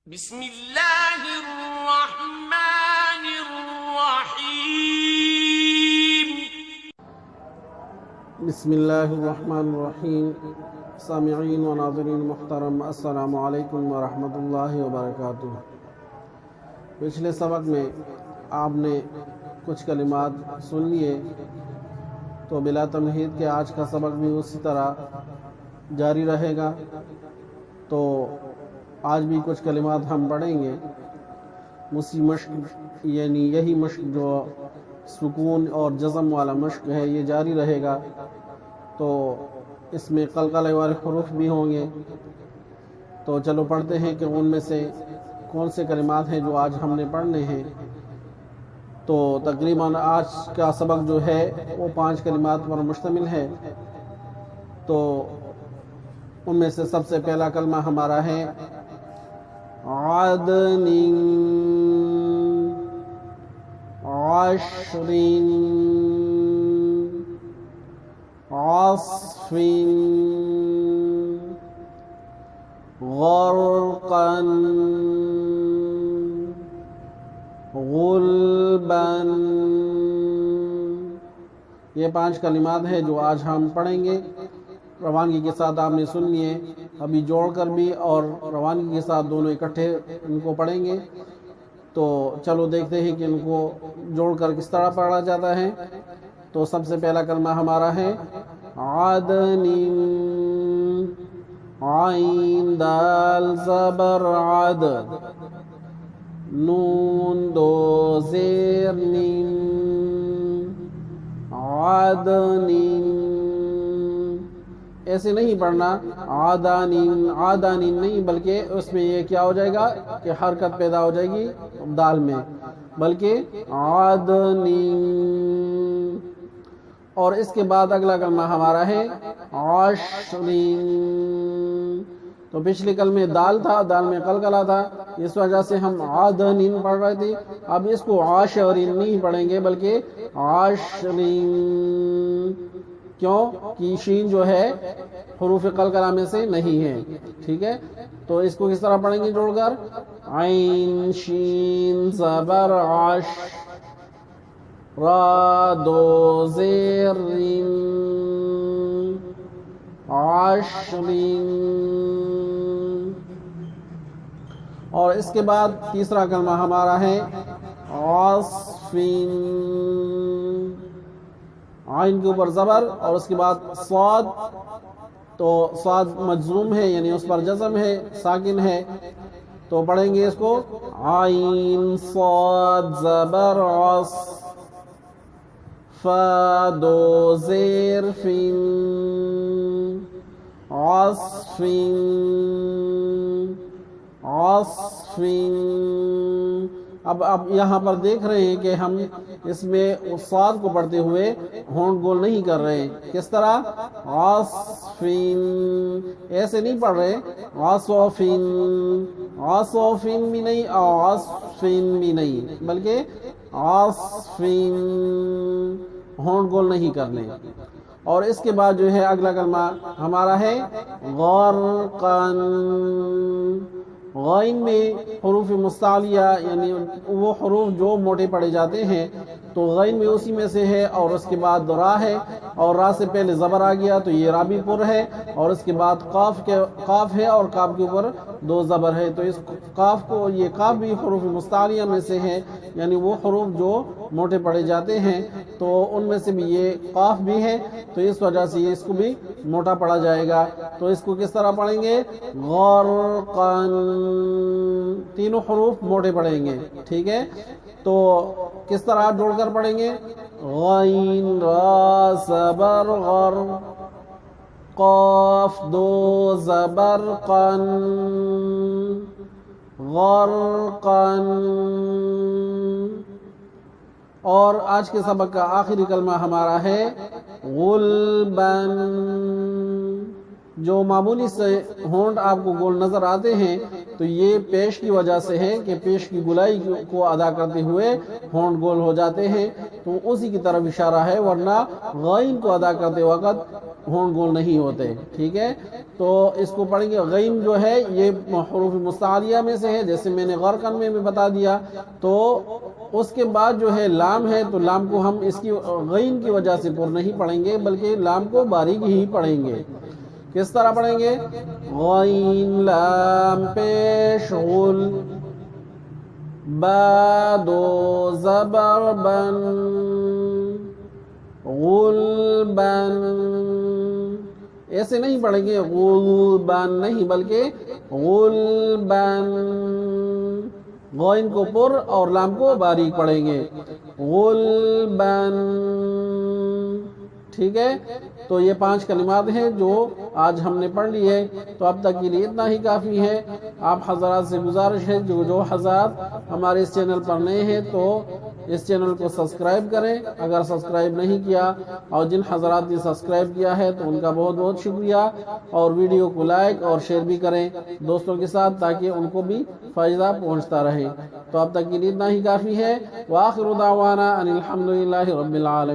بسم اللہ الرحمن الرحیم۔ بسم اللہ الرحمن الرحیم۔ سامعین و ناظرین محترم، السلام علیکم ورحمۃ اللہ وبرکاتہ۔ پچھلے سبق میں آپ نے کچھ کلمات سن لیے، تو بلا تمہید کے آج کا سبق بھی اسی طرح جاری رہے گا۔ تو آج بھی کچھ کلمات ہم پڑھیں گے۔ اسی مشق یعنی یہی مشق جو سکون اور جزم والا مشق ہے، یہ جاری رہے گا۔ تو اس میں قلقلے والے حروف بھی ہوں گے۔ تو چلو پڑھتے ہیں کہ ان میں سے کون سے کلمات ہیں جو آج ہم نے پڑھنے ہیں۔ تو تقریباً آج کا سبق جو ہے وہ 5 کلمات پر مشتمل ہے۔ تو ان میں سے سب سے پہلا کلمہ ہمارا ہے عدن، عشر، عصف، غرقا، غلبا۔ یہ 5 کلمات ہیں جو آج ہم پڑھیں گے۔ روانگی کے ساتھ آپ نے سن لیے، ابھی جوڑ کر بھی اور روانگی کے ساتھ دونوں اکٹھے ان کو پڑھیں گے۔ تو چلو دیکھتے ہیں کہ ان کو جوڑ کر کس طرح پڑھا جاتا ہے۔ تو سب سے پہلا کلمہ ہمارا ہے عدن، عین دال زبر عد، نون دو زیر نین، عدن۔ ایسے نہیں پڑھنا عادانین، عادانین نہیں، بلکہ اس میں یہ کیا ہو جائے گا کہ حرکت پیدا ہو جائے گی دال میں، بلکہ عادنین۔ اور اس کے بعد اگلا کلمہ ہمارا ہے عشرین۔ تو پچھلے کلمے دال تھا، دال میں قلقلہ تھا، اس وجہ سے ہم عادنین پڑھ رہے تھے۔ اب اس کو عاشرین نہیں پڑھیں گے بلکہ عشرین۔ کیوں کہ شین جو ہے حروف قلقلہ میں سے نہیں ہے، ٹھیک ہے۔ تو اس کو کس طرح پڑھیں گے جوڑ کر؟ عین شین زبر عش، را دو زیر رین، عشرین۔ اور اس کے بعد تیسرا کلمہ ہمارا ہے عصفین۔ عین کے اوپر زبر اور اس کے بعد صاد، تو صاد مجزوم ہے یعنی اس پر جزم ہے، ساکن ہے۔ تو پڑھیں گے اس کو عین صاد زبر عص، فا دو زیر فین، عصفین، عصفین۔ اب یہاں پر دیکھ رہے ہیں کہ ہم اس میں صاد کو پڑھتے ہوئے ہونٹ گول نہیں کر رہے۔ کس طرح؟ عصفین، ایسے نہیں پڑھ رہے، عصفین، عصفین بھی نہیں اور عصفین بھی نہیں، بلکہ عصفین، ہونٹ گول نہیں کرنے۔ اور اس کے بعد جو ہے اگلا کلمہ ہمارا ہے غرقاً۔ غائن میں حروف مستعلیہ یعنی وہ حروف جو موٹے پڑے جاتے ہیں، تو غائن میں اسی میں سے ہے۔ اور اس کے بعد را ہے، اور را سے پہلے زبر آ گیا تو یہ رابی پر ہے۔ اور اس کے بعد قاف ہے، اور قاف کے اوپر 2 زبر ہے۔ تو اس قاف کو، یہ قاف بھی حروف مستعلیہ میں سے ہے، یعنی وہ حروف جو موٹے پڑے جاتے ہیں، تو ان میں سے بھی یہ قاف بھی ہے۔ تو اس وجہ سے اس کو بھی موٹا پڑھا جائے گا۔ تو اس کو کس طرح پڑھیں گے؟ غرقاً، تینوں حروف موٹے پڑھیں گے، ٹھیک ہے۔ تو کس طرح جوڑ کر پڑھیں گے؟ غین را زبر غر، قاف دو زبر قن، غرقاً۔ اور آج کے سبق کا آخری کلمہ ہمارا ہے غلباً۔ جو معمولی سے ہونٹ آپ کو گول نظر آتے ہیں، تو یہ پیش کی وجہ سے ہے کہ پیش کی گولائی کو ادا کرتے ہوئے ہونٹ گول ہو جاتے ہیں، تو اسی کی طرف اشارہ ہے، ورنہ غائن کو ادا کرتے وقت ہونٹ گول نہیں ہوتے، ٹھیک ہے؟ تو اس کو پڑھیں گے. غین جو ہے یہ حروف مستعلیہ میں سے ہے، جیسے میں نے غرقن میں بتا دیا. تو اس کے بعد جو ہے لام ہے، تو لام کو ہم اس کی غین کی وجہ سے پر نہیں پڑھیں گے، بلکہ لام کو باریک ہی پڑھیں گے. کس طرح پڑھیں گے؟ غین لام پیش غل، با دو زبر بن، غلبن. ایسے نہیں پڑھیں گے غلبن نہیں، بلکہ غلبن. غین کو پر اور لام کو باریک پڑھیں گے. غلبن، ٹھیک ہے؟ تو یہ 5 کلمات ہیں جو آج ہم نے پڑھ لی ہے. تو اب تک کے لیے اتنا ہی کافی ہے. آپ حضرات سے گزارش ہے، جو حضرات ہمارے اس چینل پر نئے ہیں تو اس چینل کو سبسکرائب کریں اگر سبسکرائب نہیں کیا، اور جن حضرات نے سبسکرائب کیا ہے تو ان کا بہت بہت شکریہ. اور ویڈیو کو لائک اور شیئر بھی کریں دوستوں کے ساتھ، تاکہ ان کو بھی فائدہ پہنچتا رہے. تو اب تک کے لیے اتنا ہی کافی ہے. وآخر دعوانا ان الحمدللہ رب العالمین.